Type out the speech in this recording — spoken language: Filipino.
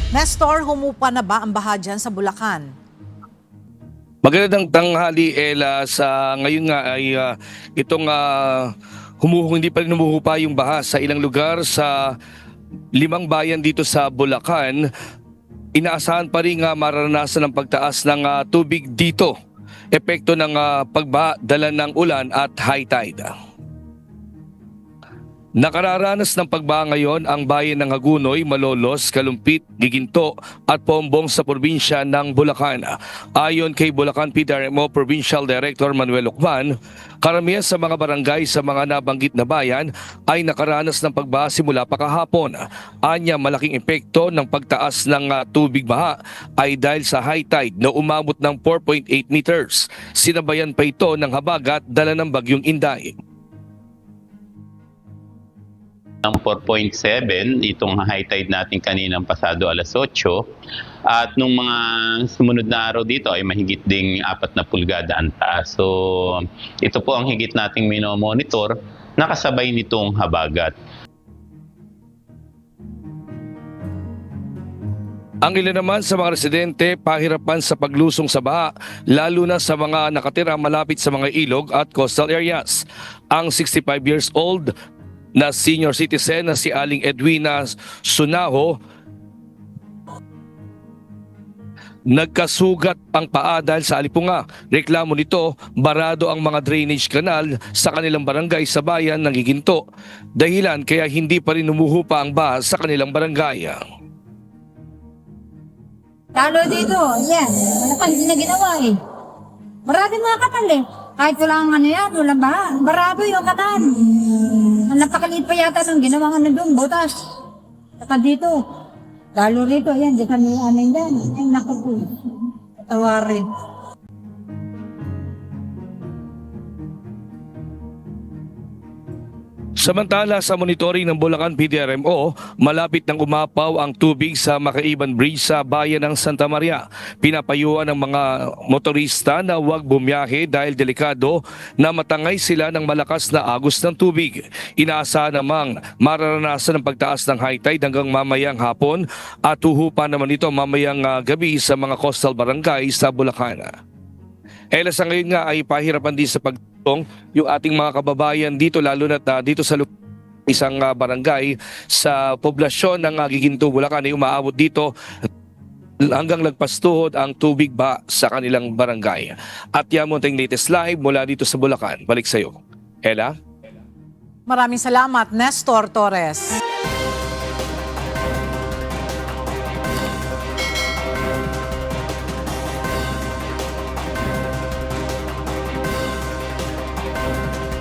Nestor, humupa na ba ang baha dyan sa Bulacan? Magandang tanghali, Ella. Sa ngayon nga ay hindi pa rin humuhupa yung baha sa ilang lugar sa 5 bayan dito sa Bulacan. Inaasahan pa rin mararanasan ng pagtaas ng tubig dito. Epekto ng pagbaha, dala ng ulan at high tide. Nakararanas ng pagbaha ngayon ang bayan ng Hagunoy, Malolos, Kalumpit, Giginto at Pombong sa probinsya ng Bulacan. Ayon kay Bulacan PDRMO Provincial Director Manuel Ocman, karamihan sa mga barangay sa mga nabanggit na bayan ay nakaranas ng pagbaha simula pa kahapon. Anya, malaking epekto ng pagtaas ng tubig baha ay dahil sa high tide na umabot ng 4.8 meters. Sinabayan pa ito ng habagat dala ng bagyong Inday. Ng 4.7 itong high tide natin kaninang pasado alas 8 at nung mga sumunod na araw dito ay mahigit ding 4 na pulgada ang taas. So ito po ang higit nating minomonitor nakasabay nitong habagat. Ang ilan naman sa mga residente pahirapan sa paglusong sa baha, lalo na sa mga nakatira malapit sa mga ilog at coastal areas. Ang 65 years old na senior citizen na si Aling Edwina Sunaho, nagkasugat ang paa dahil sa alipunga. Reklamo nito, barado ang mga drainage canal sa kanilang barangay sa bayan ng Giginto. Dahilan kaya hindi pa rin humuhupa ang baha sa kanilang barangay. Lalo dito, yan. Wala pa, hindi na ginawa eh. Maraming mga katal eh. Kahit walang ano yan, walang baha. Barado yung katal. Ang napakaliit pa yata nung ginawa nga na doon, butas. Saka dito. Lalo rito, yan, di kami amin dyan. Ay, naku po. Tawarin. Samantala sa monitoring ng Bulacan PDRMO, malapit nang umapaw ang tubig sa Makaiban Bridge sa bayan ng Santa Maria. Pinapayuhan ng mga motorista na huwag bumiyahe dahil delikado na matangay sila ng malakas na agos ng tubig. Inaasahan namang mararanasan ng pagtaas ng high tide hanggang mamayang hapon at huhupa naman ito mamayang gabi sa mga coastal barangay sa Bulacan. Ella, sa ngayon nga ay pahirapan din sa pagtulong yung ating mga kababayan dito, lalo na dito sa isang barangay sa poblasyon ng Giginto, Bulacan ay umaabot dito hanggang nagpastuhod ang tubig ba sa kanilang barangay. At yan mo tayong latest live mula dito sa Bulacan. Balik sa iyo, Ella. Maraming salamat, Nestor Torres.